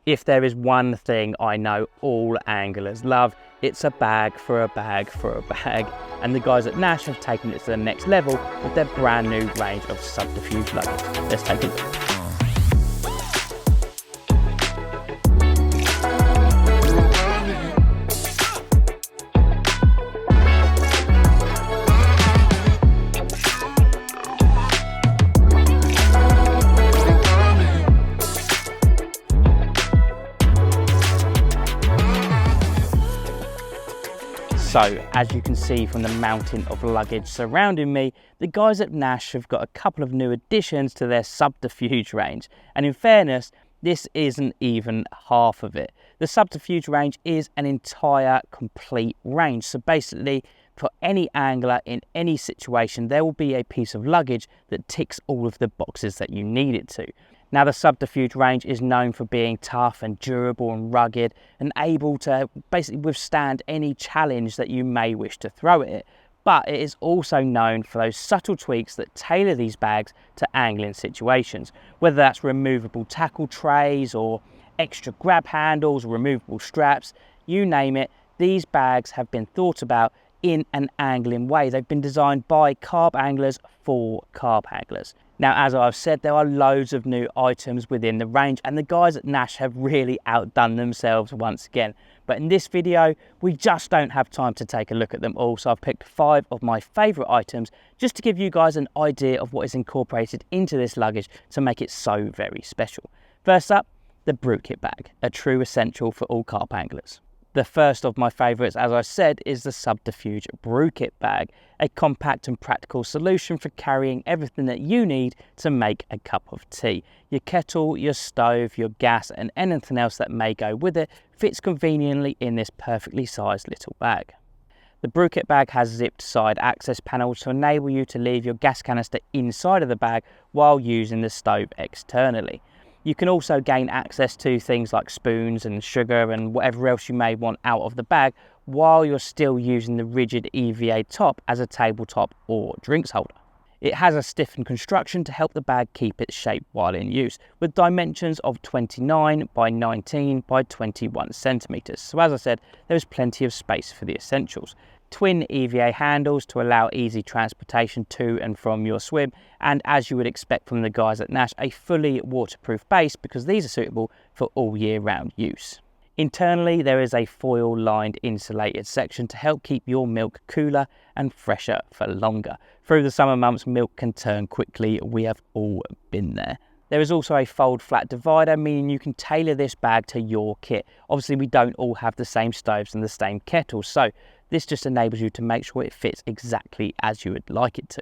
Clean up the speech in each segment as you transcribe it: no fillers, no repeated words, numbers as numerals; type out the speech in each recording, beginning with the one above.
If there is one thing I know all anglers love, it's a bag for a bag for a bag. And the guys at Nash have taken it to the next level with their brand new range of Subterfuge luggage. Let's take a look. So, as you can see from the mountain of luggage surrounding me, the guys at Nash have got a couple of new additions to their Subterfuge range. And in fairness, this isn't even half of it. The Subterfuge range is an entire complete range. So basically, for any angler in any situation, there will be a piece of luggage that ticks all of the boxes that you need it to. Now, the Subterfuge range is known for being tough and durable and rugged and able to basically withstand any challenge that you may wish to throw at it. But it is also known for those subtle tweaks that tailor these bags to angling situations, whether that's removable tackle trays or extra grab handles or removable straps, you name it. These bags have been thought about in an angling way. They've been designed by carp anglers for carp anglers. Now, as I've said, there are loads of new items within the range and the guys at Nash have really outdone themselves once again. But in this video, we just don't have time to take a look at them all, so I've picked 5 of my favourite items just to give you guys an idea of what is incorporated into this luggage to make it so very special. First up, the Brew Kit Bag, a true essential for all carp anglers. The first of my favourites, as I said, is the Subterfuge Brew Kit Bag, a compact and practical solution for carrying everything that you need to make a cup of tea. Your kettle, your stove, your gas and anything else that may go with it fits conveniently in this perfectly sized little bag. The Brew Kit Bag has zipped side access panels to enable you to leave your gas canister inside of the bag while using the stove externally. You can also gain access to things like spoons and sugar and whatever else you may want out of the bag while you're still using the rigid EVA top as a tabletop or drinks holder. It has a stiffened construction to help the bag keep its shape while in use, with dimensions of 29 by 19 by 21 centimeters. So as I said, there is plenty of space for the essentials. Twin EVA handles to allow easy transportation to and from your swim, and as you would expect from the guys at Nash, a fully waterproof base because these are suitable for all year round use. Internally, there is a foil lined insulated section to help keep your milk cooler and fresher for longer. Through the summer months, milk can turn quickly. We have all been there. There is also a fold flat divider, meaning you can tailor this bag to your kit. Obviously, we don't all have the same stoves and the same kettles, so this just enables you to make sure it fits exactly as you would like it to.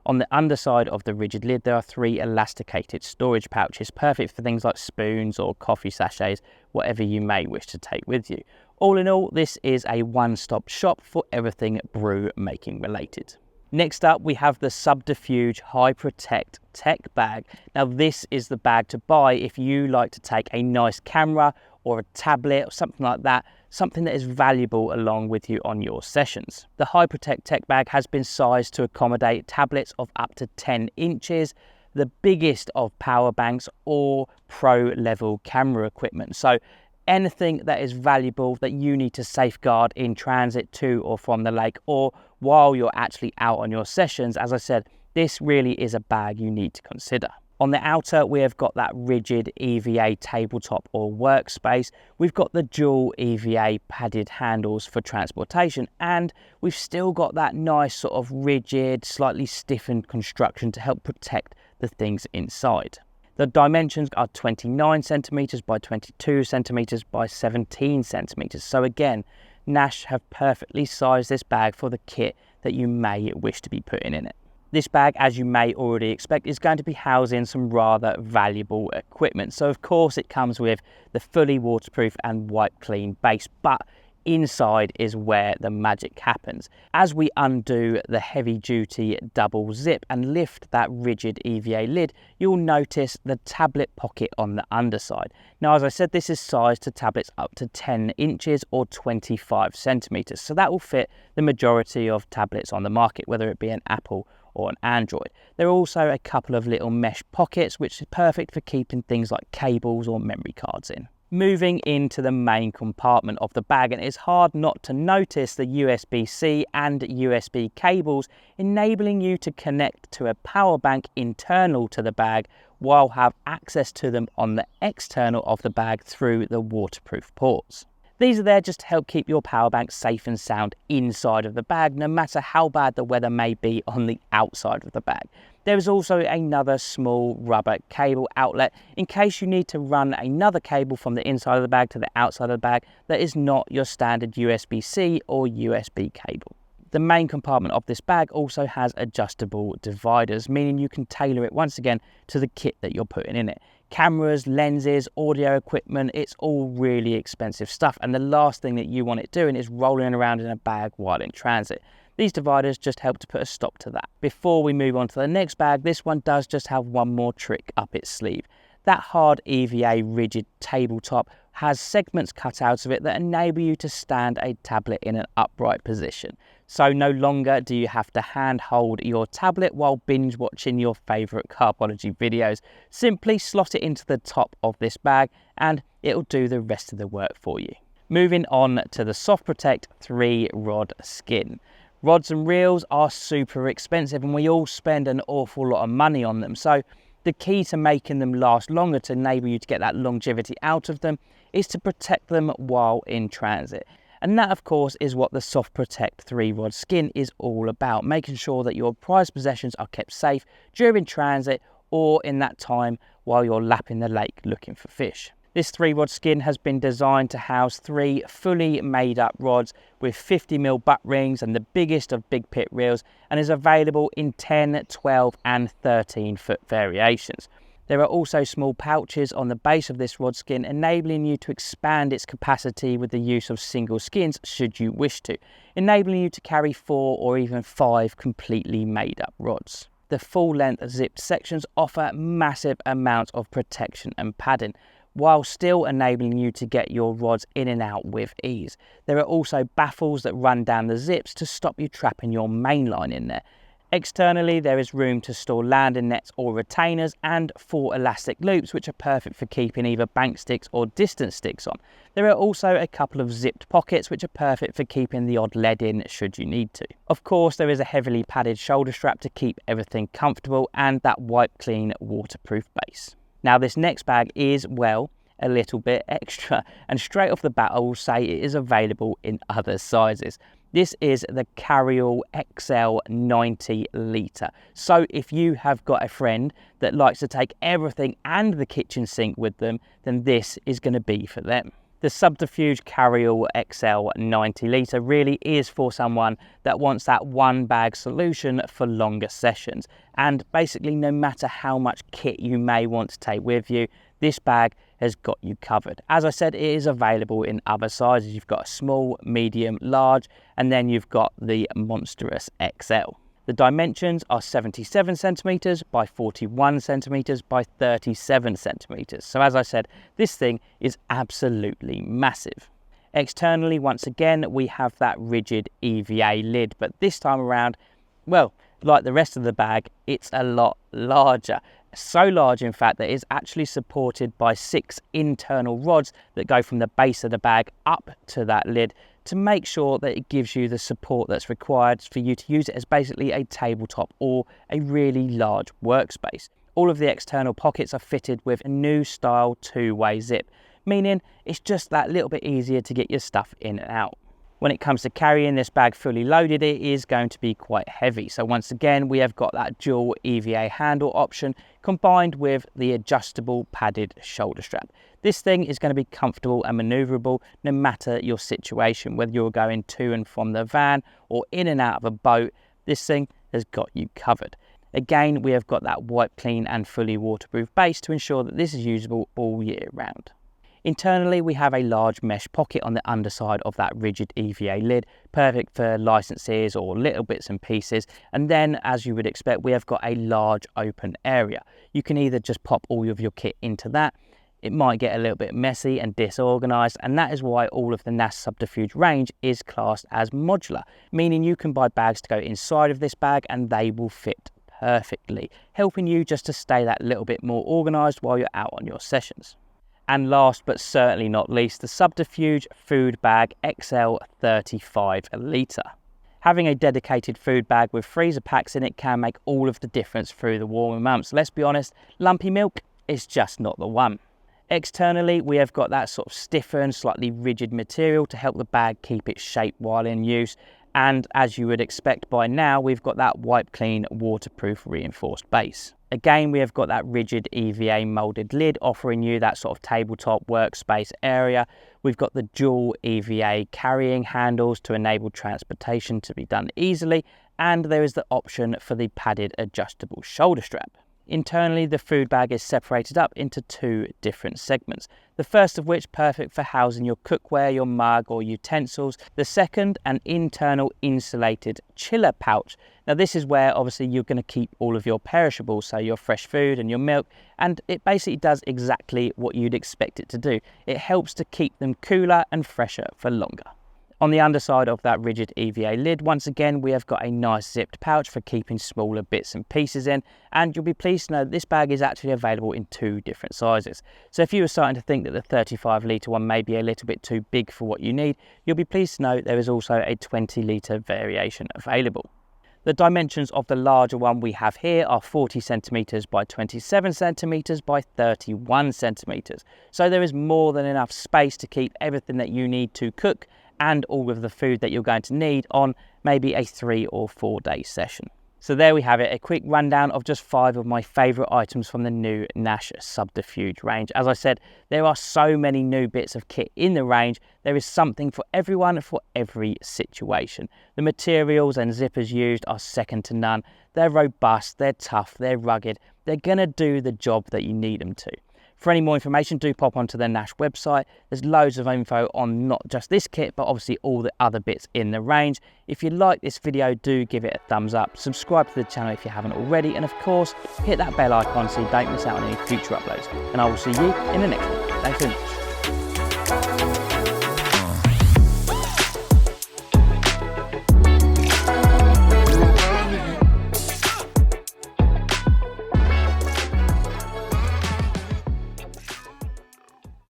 On the underside of the rigid lid, there are 3 elasticated storage pouches, perfect for things like spoons or coffee sachets, whatever you may wish to take with you. All in all, this is a one-stop shop for everything brew making related. Next up, we have the Subterfuge High Protect Tech Bag. Now, this is the bag to buy if you like to take a nice camera or a tablet or something like that, something that is valuable along with you on your sessions. The High Protect Tech Bag has been sized to accommodate tablets of up to 10 inches, the biggest of power banks or pro level camera equipment. So anything that is valuable that you need to safeguard in transit to or from the lake or while you're actually out on your sessions, as I said, this really is a bag you need to consider. On the outer, we have got that rigid EVA tabletop or workspace. We've got the dual EVA padded handles for transportation, and we've still got that nice sort of rigid, slightly stiffened construction to help protect the things inside. The dimensions are 29 centimeters by 22 centimeters by 17 centimeters. So again, Nash have perfectly sized this bag for the kit that you may wish to be putting in it. This bag, as you may already expect, is going to be housing some rather valuable equipment. So of course it comes with the fully waterproof and wipe clean base, but inside is where the magic happens. As we undo the heavy duty double zip and lift that rigid EVA lid, you'll notice the tablet pocket on the underside. Now, as I said, this is sized to tablets up to 10 inches or 25 centimeters. So that will fit the majority of tablets on the market, whether it be an Apple or an Android. There are also a couple of little mesh pockets which is perfect for keeping things like cables or memory cards in. Moving into the main compartment of the bag, and it's hard not to notice the USB-C and USB cables enabling you to connect to a power bank internal to the bag while have access to them on the external of the bag through the waterproof ports. These are there just to help keep your power bank safe and sound inside of the bag, no matter how bad the weather may be on the outside of the bag. There is also another small rubber cable outlet in case you need to run another cable from the inside of the bag to the outside of the bag that is not your standard USB-C or USB cable. The main compartment of this bag also has adjustable dividers, meaning you can tailor it once again to the kit that you're putting in it. Cameras, lenses, audio equipment, it's all really expensive stuff, and the last thing that you want it doing is rolling around in a bag while in transit. These dividers just help to put a stop to that. Before we move on to the next bag, this one does just have one more trick up its sleeve. That hard EVA rigid tabletop has segments cut out of it that enable you to stand a tablet in an upright position. So no longer do you have to hand hold your tablet while binge watching your favourite Carpology videos. Simply slot it into the top of this bag and it'll do the rest of the work for you. Moving on to the Soft Protect 3-rod skin. Rods and reels are super expensive and we all spend an awful lot of money on them. So the key to making them last longer, to enable you to get that longevity out of them, is to protect them while in transit. And that, of course, is what the Soft Protect 3-rod skin is all about, making sure that your prized possessions are kept safe during transit or in that time while you're lapping the lake looking for fish. This 3-rod skin has been designed to house 3 fully made up rods with 50mm butt rings and the biggest of big pit reels, and is available in 10, 12 and 13 foot variations. There are also small pouches on the base of this rod skin, enabling you to expand its capacity with the use of single skins should you wish to, enabling you to carry 4 or even 5 completely made up rods. The full length zipped sections offer massive amounts of protection and padding, while still enabling you to get your rods in and out with ease. There are also baffles that run down the zips to stop you trapping your main line in there. Externally, there is room to store landing nets or retainers and 4 elastic loops, which are perfect for keeping either bank sticks or distance sticks on. There are also a couple of zipped pockets, which are perfect for keeping the odd lead in should you need to. Of course, there is a heavily padded shoulder strap to keep everything comfortable, and that wipe clean waterproof base. Now this next bag is, well, a little bit extra, and straight off the bat I will say it is available in other sizes. This is the 𝗃𝗄𝗃 XL 90 litre. So if you have got a friend that likes to take everything and the kitchen sink with them, then this is going to be for them. The Subterfuge 𝗃𝗄𝗃 XL 90 litre really is for someone that wants that one bag solution for longer sessions. And basically, no matter how much kit you may want to take with you, this bag has got you covered. As I said, it is available in other sizes. You've got a small, medium, large, and then you've got the Monstrous XL. The dimensions are 77 centimetres by 41 centimetres by 37 centimetres. So as I said, this thing is absolutely massive. Externally, once again, we have that rigid EVA lid, but this time around, well, like the rest of the bag, it's a lot larger. So large, in fact, that it's actually supported by 6 internal rods that go from the base of the bag up to that lid to make sure that it gives you the support that's required for you to use it as basically a tabletop or a really large workspace. All of the external pockets are fitted with a new style 2-way zip, meaning it's just that little bit easier to get your stuff in and out. When it comes to carrying this bag fully loaded, it is going to be quite heavy. So once again, we have got that dual EVA handle option combined with the adjustable padded shoulder strap. This thing is going to be comfortable and maneuverable no matter your situation, whether you're going to and from the van or in and out of a boat. This thing has got you covered. Again, we have got that wipe clean and fully waterproof base to ensure that this is usable all year round. Internally, we have a large mesh pocket on the underside of that rigid EVA lid, perfect for licenses or little bits and pieces. And then, as you would expect, we have got a large open area. You can either just pop all of your kit into that. It might get a little bit messy and disorganized, and that is why all of the Nash Subterfuge range is classed as modular, meaning you can buy bags to go inside of this bag and they will fit perfectly, helping you just to stay that little bit more organized while you're out on your sessions. And last but certainly not least, the Subterfuge Food Bag XL 35 litre. Having a dedicated food bag with freezer packs in it can make all of the difference through the warmer months. Let's be honest, lumpy milk is just not the one. Externally, we have got that sort of stiffened, slightly rigid material to help the bag keep its shape while in use. And as you would expect by now, we've got that wipe clean, waterproof reinforced base. Again, we have got that rigid EVA molded lid offering you that sort of tabletop workspace area. We've got the dual EVA carrying handles to enable transportation to be done easily. And there is the option for the padded adjustable shoulder strap. Internally, the food bag is separated up into two different segments. The first of which perfect for housing your cookware, your mug or utensils. The second, an internal insulated chiller pouch. Now this is where obviously you're going to keep all of your perishables, so your fresh food and your milk, and it basically does exactly what you'd expect it to do. It helps to keep them cooler and fresher for longer. On the underside of that rigid EVA lid, once again, we have got a nice zipped pouch for keeping smaller bits and pieces in, and you'll be pleased to know that this bag is actually available in two different sizes. So if you were starting to think that the 35 litre one may be a little bit too big for what you need, you'll be pleased to know there is also a 20 litre variation available. The dimensions of the larger one we have here are 40 centimetres by 27 centimetres by 31 centimetres. So there is more than enough space to keep everything that you need to cook and all of the food that you're going to need on maybe a 3 or 4 day session. So there we have it, a quick rundown of just 5 of my favourite items from the new Nash Subterfuge range. As I said, there are so many new bits of kit in the range. There is something for everyone for every situation. The materials and zippers used are second to none. They're robust, they're tough, they're rugged. They're going to do the job that you need them to. For any more information, do pop onto the Nash website. There's loads of info on not just this kit, but obviously all the other bits in the range. If you like this video, do give it a thumbs up. Subscribe to the channel if you haven't already. And of course, hit that bell icon so you don't miss out on any future uploads. And I will see you in the next one. Thanks very much.